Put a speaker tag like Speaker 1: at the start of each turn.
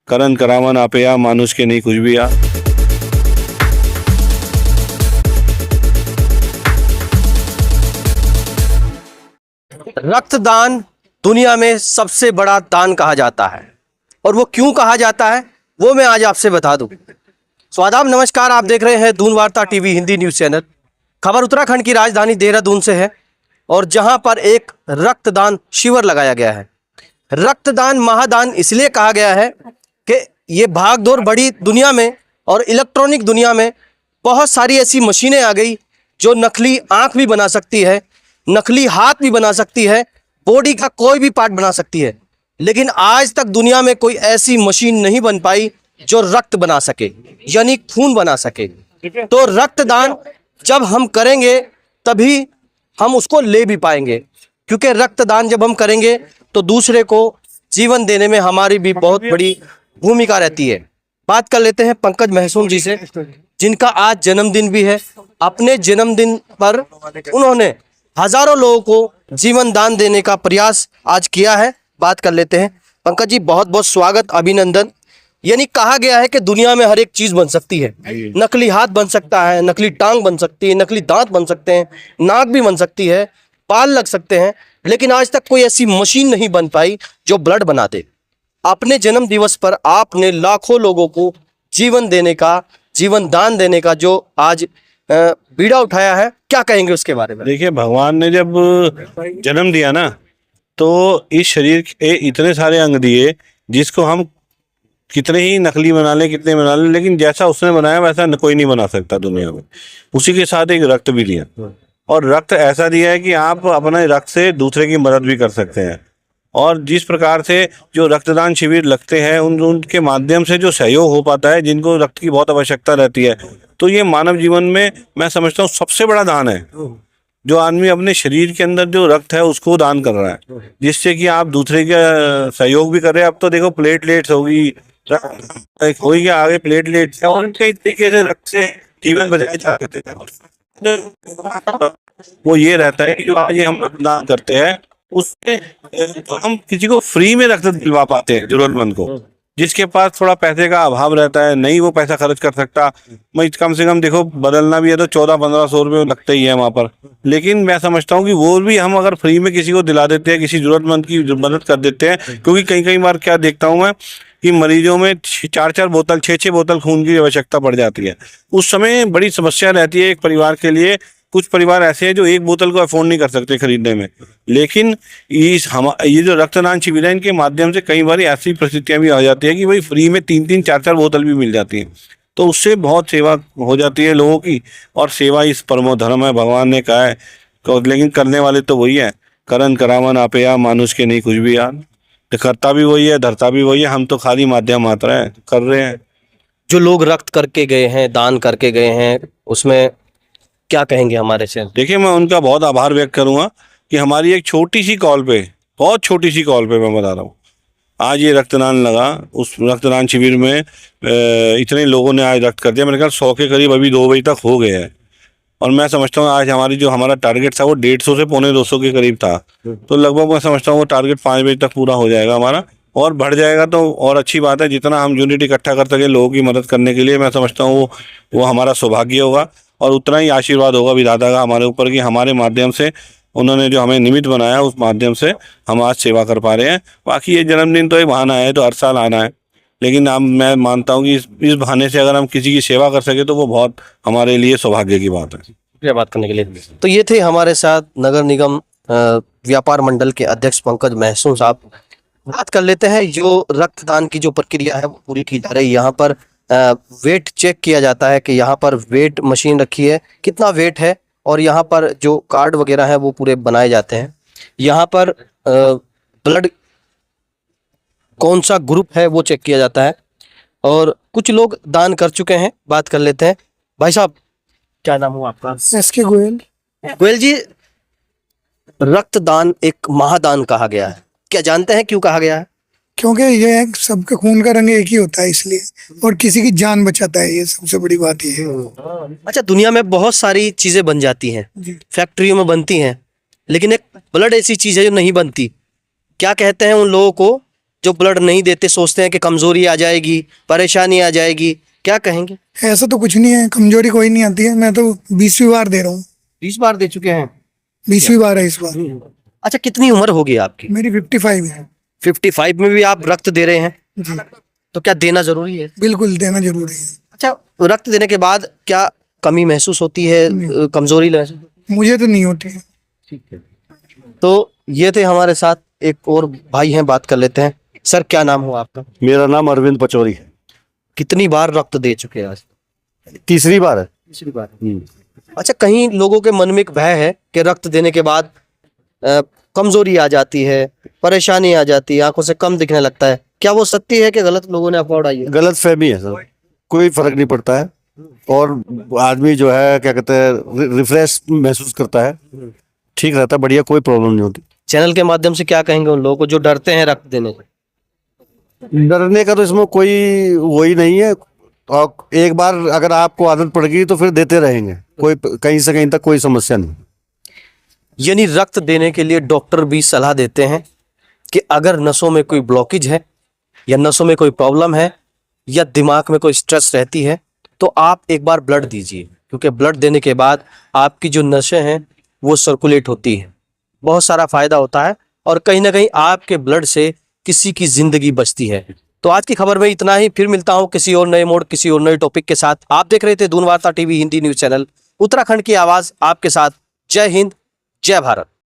Speaker 1: करण करावन आपे या मानुष के नहीं कुछ भी यार।
Speaker 2: रक्तदान दुनिया में सबसे बड़ा दान कहा जाता है और वो क्यों कहा जाता है वो मैं आज आपसे बता दूं। सो आदाब नमस्कार, आप देख रहे हैं दून वार्ता टीवी हिंदी न्यूज़ चैनल। खबर उत्तराखंड की राजधानी देहरादून से है और जहां पर एक रक्तदान शिविर लगाया गया है। रक्तदान महादान इसलिए कहा गया है कि ये भागदौड़ बड़ी दुनिया में और इलेक्ट्रॉनिक दुनिया में बहुत सारी ऐसी मशीनें आ गई जो नकली आंख भी बना सकती है, नकली हाथ भी बना सकती है, बॉडी का कोई भी पार्ट बना सकती है, लेकिन आज तक दुनिया में कोई ऐसी मशीन नहीं बन पाई जो रक्त बना सके, यानी खून बना सके। तो रक्तदान जब हम करेंगे तभी हम उसको ले भी पाएंगे, क्योंकि रक्तदान जब हम करेंगे तो दूसरे को जीवन देने में हमारी भी बहुत बड़ी भूमिका रहती है। बात कर लेते हैं पंकज महसूम जी से, जिनका आज जन्मदिन भी है। अपने जन्मदिन पर उन्होंने हजारों लोगों को जीवन दान देने का प्रयास आज किया है। बात कर लेते हैं। पंकज जी, बहुत बहुत स्वागत, अभिनंदन। यानी कहा गया है कि दुनिया में हर एक चीज बन सकती है। नकली हाथ बन सकता है, नकली टांग बन सकती है, नकली दांत बन सकते हैं, नाक भी बन सकती है, बाल लग सकते हैं, लेकिन आज तक कोई ऐसी मशीन नहीं बन पाई जो ब्लड बना दे। अपने जन्म दिवस पर आपने लाखों लोगों को जीवन देने का, जीवन दान देने का जो आज बीड़ा उठाया है, क्या कहेंगे उसके बारे में?
Speaker 1: देखिए, भगवान ने जब जन्म दिया ना तो इस शरीर के इतने सारे अंग दिए जिसको हम कितने ही नकली बना लें, कितने बना लें, लेकिन जैसा उसने बनाया वैसा कोई नहीं बना सकता दुनिया में। उसी के साथ एक रक्त भी दिया, और रक्त ऐसा दिया है कि आप अपने रक्त से दूसरे की मदद भी कर सकते हैं। और जिस प्रकार से जो रक्तदान शिविर लगते हैं उनके माध्यम से जो सहयोग हो पाता है, जिनको रक्त की बहुत आवश्यकता रहती है, तो ये मानव जीवन में मैं समझता हूँ सबसे बड़ा दान है। जो आदमी अपने शरीर के अंदर जो रक्त है उसको दान कर रहा है, जिससे कि आप दूसरे का सहयोग भी कर रहे हैं। अब तो देखो प्लेटलेट्स होगी, हो गया आगे प्लेटलेट्स, और कई तरीके से रक्त से जीवन बचाए जा सकते हैं। वो ये रहता है कि जो आज हम रक्तदान करते हैं उससे हम किसी को फ्री में रक्त दिलवा पाते हैं, जरूरतमंद को। जिसके पास थोड़ा पैसे का अभाव रहता है, नहीं वो पैसा खर्च कर सकता, मैं कम से कम देखो बदलना भी है तो 1400-1500 रुपये लगते ही है वहाँ पर। लेकिन मैं समझता हूँ कि वो भी हम अगर फ्री में किसी को दिला देते हैं, किसी जरूरतमंद की मदद कर देते हैं, क्योंकि कई बार क्या देखता हूँ मैं कि मरीजों में 4-4 बोतल 6-6 बोतल खून की आवश्यकता पड़ जाती है। उस समय बड़ी समस्या रहती है एक परिवार के लिए। कुछ परिवार ऐसे हैं जो एक बोतल को अफोर्ड नहीं कर सकते खरीदने में, लेकिन ये जो रक्तदान शिविर है इनके माध्यम से कई बार ऐसी परिस्थितियां भी आ जाती है कि भाई फ्री में 3-3 4-4 बोतल भी मिल जाती हैं। तो उससे बहुत सेवा हो जाती है लोगों की, और सेवा इस परमो धर्म है, भगवान ने कहा है। तो लेकिन करने वाले तो वही है, करण करावन आपे या मानुष के नहीं कुछ भी यार। तो करता भी वही है, धरता भी वही है, हम तो खाली माध्यम मात्र है, कर रहे हैं।
Speaker 2: जो लोग रक्त करके गए हैं, दान करके गए हैं, उसमें क्या कहेंगे हमारे से?
Speaker 1: देखिए, मैं उनका बहुत आभार व्यक्त करूंगा कि हमारी एक छोटी सी कॉल पे, बहुत छोटी सी कॉल पे मैं बता रहा हूँ, आज ये रक्तदान लगा। उस रक्तदान शिविर में इतने लोगों ने आज रक्त कर दिया। मेरे ख्याल 100 के करीब अभी 2 बजे तक हो गए हैं, और मैं समझता हूँ आज हमारा टारगेट था वो 150 से 250 के करीब था। तो लगभग मैं समझता हूँ वो टारगेट 5 बजे तक पूरा हो जाएगा हमारा, और बढ़ जाएगा तो और अच्छी बात है। जितना हम यूनिट इकट्ठा कर सके लोगों की मदद करने के लिए, मैं समझता हूँ वो हमारा सौभाग्य होगा, और उतना ही आशीर्वाद होगा विधाता का हमारे ऊपर कि हमारे माध्यम से उन्होंने जो हमें निमित्त बनाया उस माध्यम से हम आज सेवा कर पा रहे हैं। बाकी ये जन्मदिन तो एक बहाना है, तो हर साल आना है, लेकिन मैं मानता हूँ कि इस बहाने से अगर हम किसी की सेवा कर सके तो वो बहुत हमारे लिए सौभाग्य की बात है।
Speaker 2: शुक्रिया बात करने के लिए। तो ये थे हमारे साथ नगर निगम व्यापार मंडल के अध्यक्ष पंकज महसूम साहब। बात कर लेते हैं जो रक्तदान की जो प्रक्रिया है वो पूरी की जा रही है। यहाँ पर वेट चेक किया जाता है कि यहाँ पर वेट मशीन रखी है, कितना वेट है, और यहाँ पर जो कार्ड वगैरह है वो पूरे बनाए जाते हैं। यहाँ पर ब्लड कौन सा ग्रुप है वो चेक किया जाता है, और कुछ लोग दान कर चुके हैं। बात कर लेते हैं। भाई साहब, क्या नाम हुआ आपका?
Speaker 3: SK गोयल।
Speaker 2: गोयल जी, रक्तदान एक महादान कहा गया है, क्या जानते हैं क्यों कहा गया है?
Speaker 3: क्योंकि ये सबका खून का रंग एक ही होता है इसलिए, और किसी की जान बचाता है, ये सबसे बड़ी बात ये है।
Speaker 2: अच्छा, दुनिया में बहुत सारी चीजें बन जाती हैं, फैक्ट्रियों में बनती हैं, लेकिन एक ब्लड ऐसी चीज है जो नहीं बनती। क्या कहते हैं उन लोगों को जो ब्लड नहीं देते सोचते हैं कि कमजोरी आ जाएगी, परेशानी आ जाएगी, क्या कहेंगे?
Speaker 3: ऐसा तो कुछ नहीं है, कमजोरी कोई नहीं आती है। मैं तो 20वीं बार दे रहा हूँ,
Speaker 2: 20 बार दे चुके हैं।
Speaker 3: 20वीं बार है इस बार।
Speaker 2: अच्छा, कितनी उम्र होगी आपकी?
Speaker 3: मेरी 55 है
Speaker 2: 55 में भी आप रक्त दे रहे हैं,
Speaker 3: जी।
Speaker 2: तो क्या देना जरूरी है?
Speaker 3: बिल्कुल देना जरूरी है।
Speaker 2: अच्छा, रक्त देने के बाद क्या कमी महसूस होती है, कमजोरी महसूस?
Speaker 3: मुझे तो नहीं होती है।
Speaker 2: ठीक है। तो ये थे हमारे साथ, एक और भाई हैं, बात कर लेते हैं। सर, क्या नाम हुआ आपका?
Speaker 4: मेरा नाम अरविंद पचौरी है।
Speaker 2: कितनी बार रक्त दे चुके हैं आज?
Speaker 4: तीसरी बार है।
Speaker 2: तीसरी बार। अच्छा, कहीं लोगों के मन में एक भय है कि रक्त देने के बाद कमजोरी आ जाती है, परेशानी आ जाती है, आंखों से कम दिखने लगता है। क्या वो सत्य है कि गलत लोगों ने अफवाह उड़ाई है?
Speaker 4: गलत फहमी है सर, कोई फर्क नहीं पड़ता है और आदमी जो है क्या कहते हैं रिफ्रेश महसूस करता है, ठीक रहता है, बढ़िया, कोई प्रॉब्लम नहीं होती।
Speaker 2: चैनल के माध्यम से क्या कहेंगे उन लोगों को जो डरते हैं रक्त देने से?
Speaker 4: डरने का तो इसमें कोई वही नहीं है, और एक बार अगर आपको आदत पड़ गई तो फिर देते रहेंगे, कोई कहीं से कहीं तक कोई समस्या नहीं।
Speaker 2: यानी रक्त देने के लिए डॉक्टर भी सलाह देते हैं कि अगर नसों में कोई ब्लॉकेज है या नसों में कोई प्रॉब्लम है या दिमाग में कोई स्ट्रेस रहती है तो आप एक बार ब्लड दीजिए, क्योंकि ब्लड देने के बाद आपकी जो नसें हैं वो सर्कुलेट होती है, बहुत सारा फायदा होता है और कहीं ना कहीं आपके ब्लड से किसी की जिंदगी बचती है। तो आज की खबर में इतना ही, फिर मिलता हूं किसी और नए मोड़, किसी और नए टॉपिक के साथ। आप देख रहे थे दून वार्ता TV Hindi news channel, Uttarakhand की आवाज आपके साथ। जय हिंद, जय भारत।